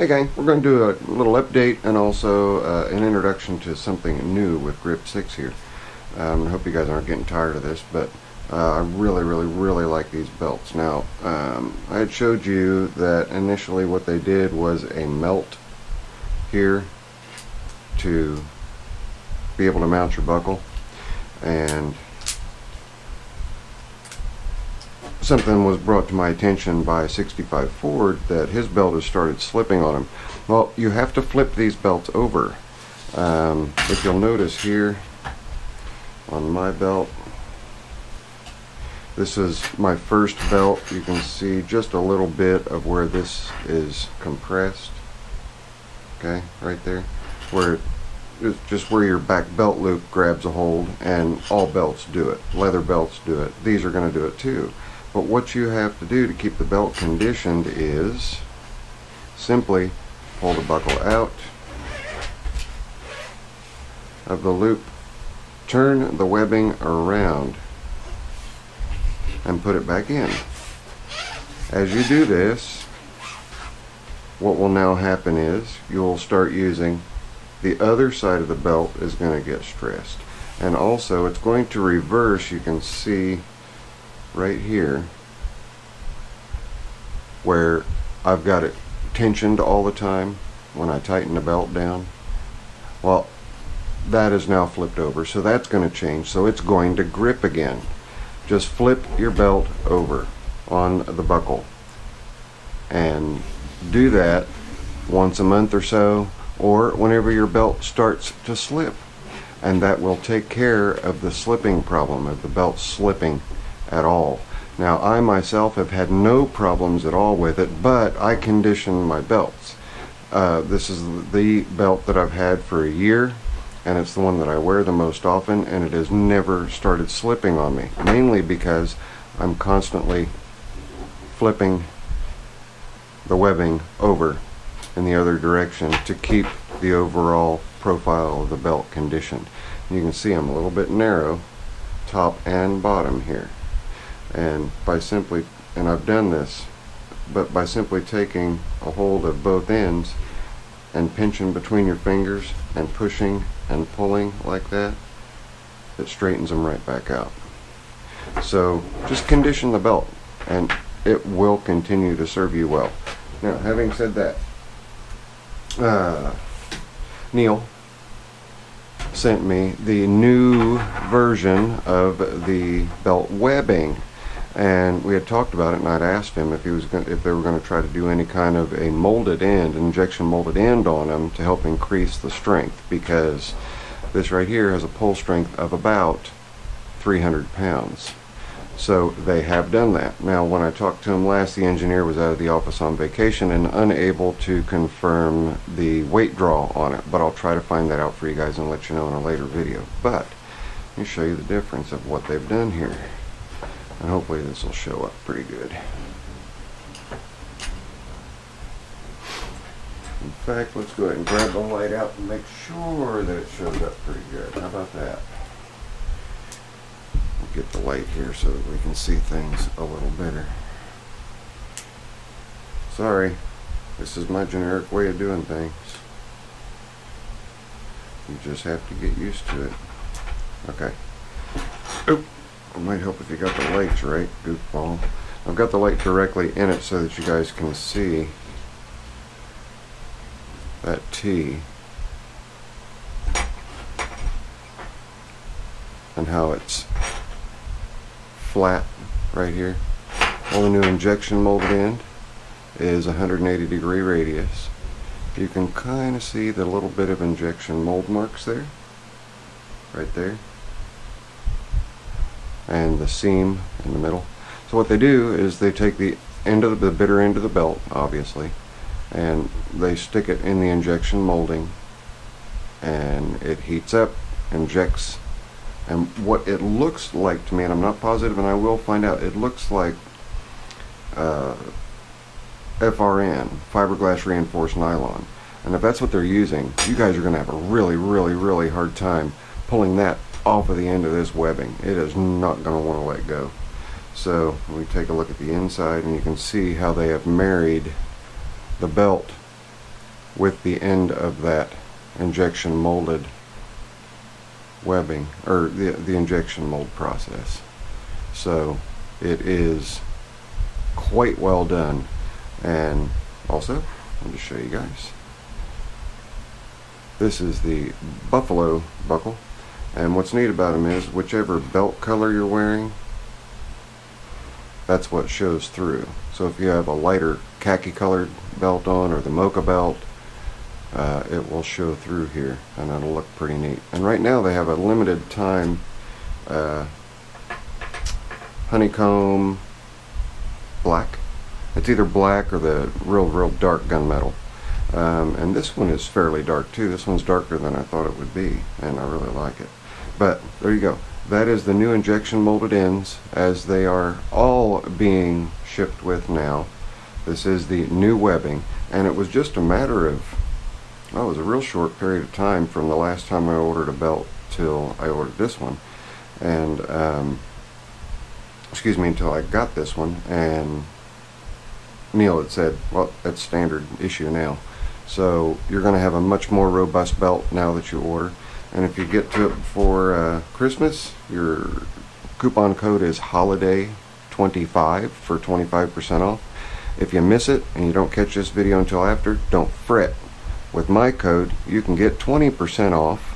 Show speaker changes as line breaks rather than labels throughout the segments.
Hey gang, we're going to do a little update and also an introduction to something new with Grip6 here. I hope you guys aren't getting tired of this, but I really like these belts. Now, I had showed you that initially what they did was a melt here to be able to mount your buckle, and something was brought to my attention by 65 Ford that his belt has started slipping on him. Well, you have to flip these belts over. If you'll notice here on my belt, this is my first belt. You can see just a little bit of where this is compressed. Okay, right there, where it's just where your back belt loop grabs a hold, and all belts do it. Leather belts do it. These are going to do it too. But what you have to do to keep the belt conditioned is simply pull the buckle out of the loop, turn the webbing around, and put it back in. As you do this, what will now happen is you'll start using the other side of the belt is going to get stressed, and also it's going to reverse. You can see right here where I've got it tensioned all the time when I tighten the belt down. Well, that is now flipped over, so that's going to change, so it's going to grip again. Just flip your belt over on the buckle and do that once a month or so, or whenever your belt starts to slip, and that will take care of the slipping problem, of the belt slipping at all. Now, I myself have had no problems at all with it, but I condition my belts. This is the belt that I've had for a year, and it's the one that I wear the most often, and it has never started slipping on me, mainly because I'm constantly flipping the webbing over in the other direction to keep the overall profile of the belt conditioned. You can see I'm a little bit narrow top and bottom here, and I've done this, but by simply taking a hold of both ends and pinching between your fingers and pushing and pulling like that, it straightens them right back out. So just condition the belt and it will continue to serve you well. Now, having said that, Neil sent me the new version of the belt webbing, and we had talked about it, and I'd asked him if they were going to try to do any kind of a molded end, injection molded end on them to help increase the strength, because this right here has a pull strength of about 300 pounds. So they have done that. Now, when I talked to him last, the engineer was out of the office on vacation and unable to confirm the weight draw on it, but I'll try to find that out for you guys and let you know in a later video. But let me show you the difference of what they've done here, and hopefully this will show up pretty good. In fact, let's go ahead and grab the light out and make sure that it shows up pretty good. How about that? Get the light here so that we can see things a little better. Sorry, this is my generic way of doing things. You just have to get used to it. Okay. Oop. It might help if you got the lights right, goofball. I've got the light directly in it so that you guys can see that T and how it's flat right here. All the new injection molded end is 180-degree radius. You can kind of see the little bit of injection mold marks there, right there, and the seam in the middle. So what they do is they take the end of the bitter end of the belt, obviously, and they stick it in the injection molding, and it heats up, injects. And what it looks like to me, and I'm not positive, and I will find out, it looks like FRN, fiberglass reinforced nylon. And if that's what they're using, you guys are going to have a really hard time pulling that off of the end of this webbing. It is not going to want to let go. So we take a look at the inside, and you can see how they have married the belt with the end of that injection molded webbing, or the injection mold process. So it is quite well done. And also, I'll just show you guys. This is the Buffalo buckle, and what's neat about them is whichever belt color you're wearing, that's what shows through. So if you have a lighter khaki colored belt on, or the mocha belt, it will show through here, and it'll look pretty neat. And right now they have a limited time honeycomb black. It's either black or the real dark gunmetal. And this one is fairly dark too. This one's darker than I thought it would be, and I really like it. But there you go. That is the new injection molded ends, as they are all being shipped with now. This is the new webbing, and it was just a matter of, well, it was a real short period of time from the last time I ordered a belt till I ordered this one. And excuse me, until I got this one, and Neil had said, well, that's standard issue now. So you're going to have a much more robust belt now that you order. And if you get to it before Christmas, your coupon code is HOLIDAY25 for 25% off. If you miss it and you don't catch this video until after, don't fret. With my code, you can get 20% off.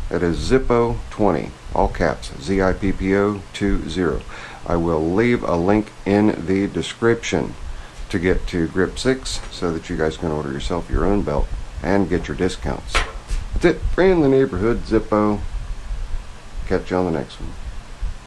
That is Zippo20, all caps, ZIPPO20. I will leave a link in the description to get to Grip6 so that you guys can order yourself your own belt and get your discounts. That's it. Friendly neighborhood Zippo. Catch you on the next one.